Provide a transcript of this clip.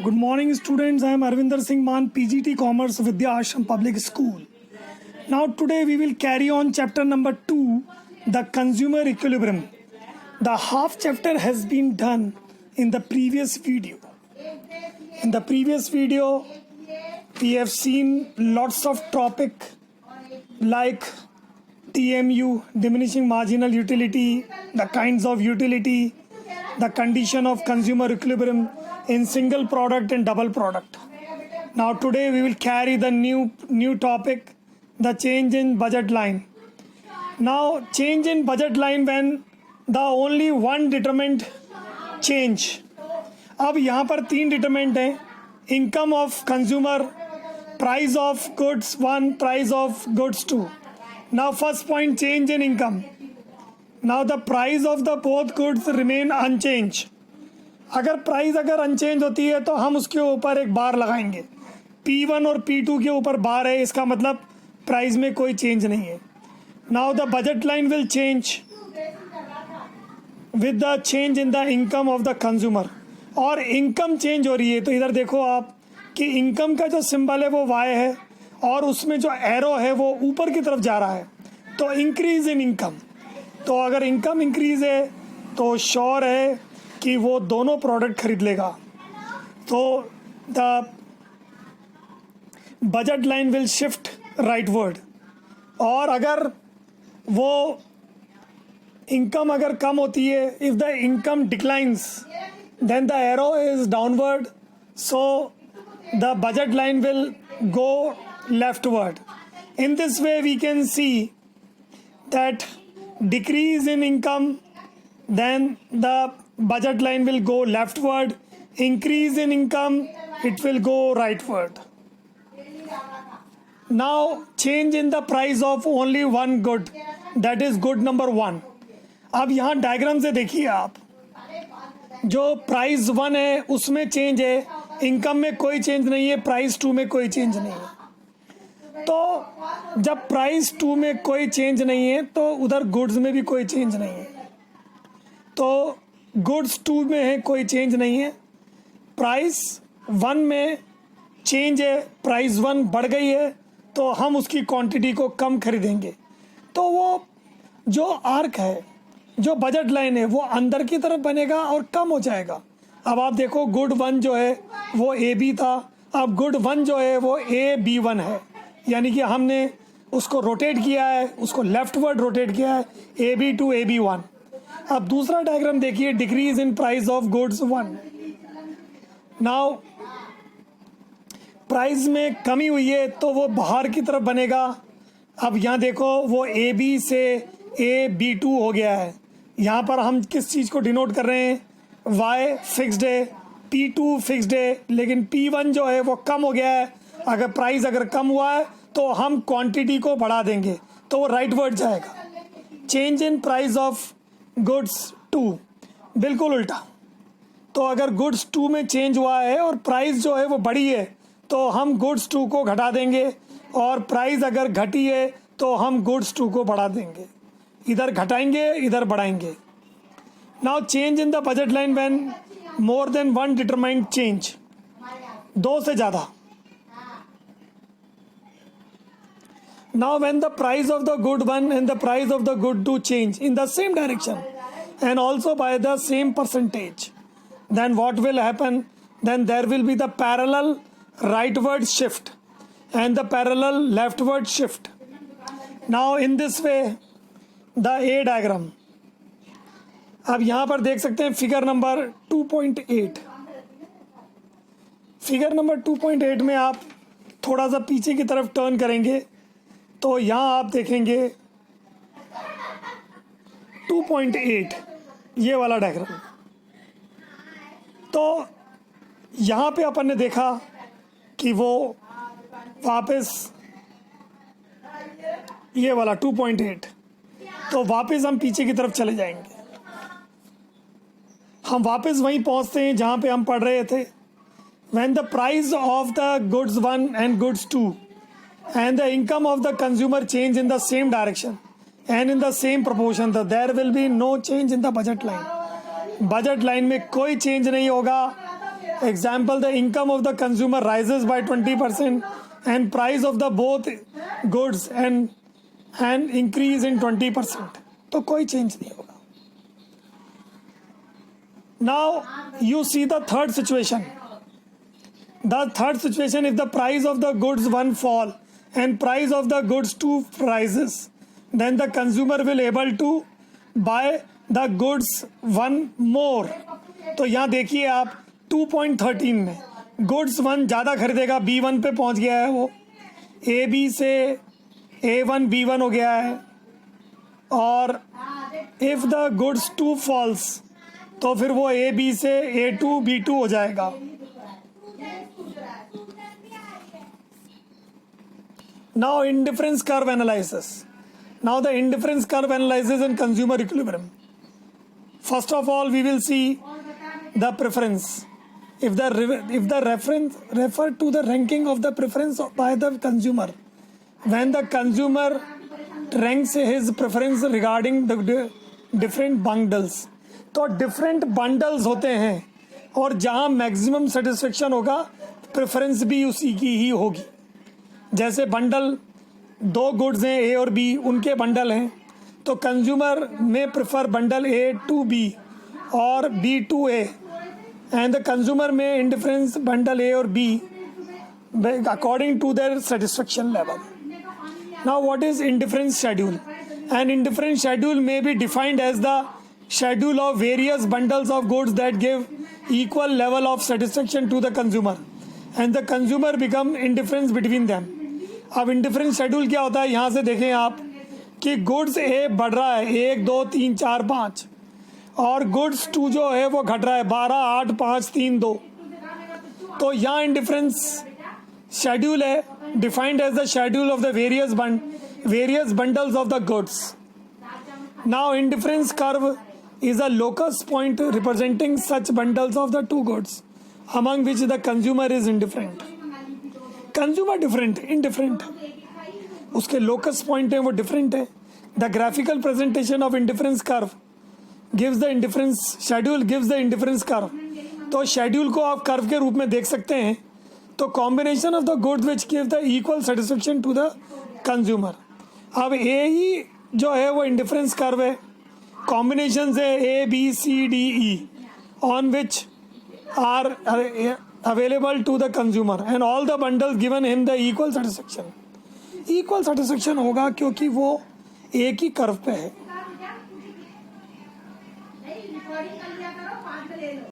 Good morning, students. I am Arvinder Singh Man, PGT Commerce, Vidya Ashram Public School. Now, today we will carry on chapter number 2, the consumer equilibrium. The half chapter has been done in the previous video. In the previous video, we have seen lots of topic like TMU, diminishing marginal utility, the kinds of utility, the condition of consumer equilibrium in single product and double product. Now today we will carry the new topic, the change in budget line. Now change in budget line when the only one determined change. अब यहाँ पर 3 determinant हैं, income of consumer, price of goods 1, price of goods 2. Now first point, change in income. Now the price of the both goods remain unchanged. अगर price अगर unchange होती है तो हम उसके ऊपर एक बार लगाएंगे. P1 और P2 के ऊपर बार है, इसका मतलब प्राइस में कोई चेंज नहीं है. Now the budget line will change with the change in the income of the consumer. और इनकम चेंज हो रही है तो इधर देखो आप कि इनकम का जो सिंबल है वो Y है और उसमें जो एरो है वो ऊपर की तरफ जा रहा है, तो इंक्रीज इन इनकम. तो अगर इनकम इंक्रीज है तो श्योर है कि वो दोनों प्रोडक्ट खरीद लेगा. तो the budget line will shift rightward. और अगर वो इनकम अगर कम होती है, if the income declines then the arrow is downward, so the budget line will go leftward. In this way we can see that decrease in income, then the budget line will go leftward. Increase in income, it will go rightward. Now change in the price of only one good, that is good number 1. अब यहाँ diagram से देखिए आप, जो price 1 है उसमें change है, income में कोई चेंज नहीं है, प्राइस 2 में कोई चेंज नहीं है. तो जब प्राइस 2 में कोई चेंज नहीं है तो उधर गुड्स में भी कोई चेंज नहीं है. तो गुड्स 2 में है, कोई चेंज नहीं है. प्राइस 1 में चेंज है, प्राइस 1 बढ़ गई है तो हम उसकी क्वांटिटी को कम खरीदेंगे. तो वो जो आर्क है, जो बजट लाइन है, वो अंदर की तरफ बनेगा और कम हो जाएगा. अब आप देखो गुड 1 जो है वो AB था, अब गुड 1 जो है वो AB1 है, यानी कि हमने उसको रोटेट किया है, उसको लेफ्टवर्ड रोटेट किया है, AB2 AB1. अब दूसरा डायग्राम देखिए, decrease in price of goods 1. Now price में कमी हुई है तो वो बाहर की तरफ बनेगा. अब यहाँ देखो वो AB से AB2 हो गया है. यहाँ पर हम किस चीज़ को डिनोट कर रहे हैं, Y फिक्स्ड है, P2 फिक्स्ड है, लेकिन P1 जो है वो कम हो गया है. अगर प्राइस अगर कम हुआ है तो हम क्वांटिटी को बढ़ा देंगे तो वो राइटवर्ड जाएगा. Change in price of goods 2, बिल्कुल उल्टा. तो अगर गुड्स 2 में चेंज हुआ है और प्राइस जो है वो बढ़ी है तो हम गुड्स 2 को घटा देंगे, और प्राइस अगर घटी है तो हम गुड्स 2 को बढ़ा देंगे. इधर घटाएंगे, इधर बढ़ाएंगे. Now change in the budget line when more than 1 determined change, 2 से ज़्यादा. Now when the price of the good 1 and the price of the good 2 change in the same direction and also by the same percentage, then what will happen? Then there will be the parallel rightward shift and the parallel leftward shift. Now in this way the A diagram. अब यहाँ पर देख सकते हैं figure number 2.8. Figure number 2.8 में आप थोड़ा सा पीछे की तरफ टर्न करेंगे तो यहाँ आप देखेंगे 2.8, ये वाला डायग्राम. तो यहाँ पे अपन ने देखा कि वो वापस ये वाला 2.8, तो वापस हम पीछे की तरफ चले जाएंगे. हम वापस वहीं पहुँचते हैं जहाँ पे हम पढ़ रहे थे. When the price of the goods 1 and goods 2 and the income of the consumer change in the same direction and in the same proportion, there will be no change in the budget line. Budget line में कोई change नहीं होगा Example, the income of the consumer rises by 20% and price of the both goods and increase in 20%. तो कोई change नहीं होगा. Now you see the third situation. The third situation, if the price of the goods one fall and price of the goods two rises, then the consumer will able to buy the goods one more. तो यहाँ देखिए आप 2.13 में goods one ज़्यादा खरीदेगा, B1 पे पहुँच गया है, वो AB से A1 B1 हो गया है. और इफ़ द गुड्स 2 फॉल्स तो फिर वो AB से A2 B2 हो जाएगा. Now indifference curve analysis. Now the indifference curve analysis and consumer equilibrium. First of all, we will see the preference. If the reference refer to the ranking of the preference by the consumer, when the consumer ranks his preference regarding the different bundles, तो different bundles होते हैं और जहाँ maximum satisfaction होगा preference भी उसी की ही होगी. जैसे बंडल 2 गुड्स हैं A और B, उनके बंडल हैं, तो कंज्यूमर में prefer bundle A to B और B to A, and the consumer में इंडिफरेंस बंडल A और B according to their satisfaction level. Now what is indifference schedule? An indifference schedule may be defined as the schedule of various bundles of goods that give equal level of satisfaction to the consumer and the consumer become indifference between them. अब indifference schedule क्या होता है? यहाँ से देखें आप कि goods A बढ़ रहा है 1 2 3 4 5 और गुड्स 2 जो है वो घट रहा है 12 8 5 3 2. तो यहाँ इंडिफरेंस शेड्यूल है defined as the schedule of the various bundles of the goods. Now indifference curve is a locus point representing such bundles of the 2 goods among which the consumer is indifferent. Consumer different, indifferent. उसके locus point है वो different है. The graphical presentation of indifference curve gives the indifference schedule gives the indifference curve. तो schedule को आप curve के रूप में देख सकते हैं. तो combination of the goods which give the equal satisfaction to the consumer. अब A ही जो है वो indifference curve है. Combinations है A, B, C, D, E on which are available to the consumer and all the bundles given him the equal satisfaction. Equal satisfaction होगा क्योंकि वो एक ही कर्व पे है.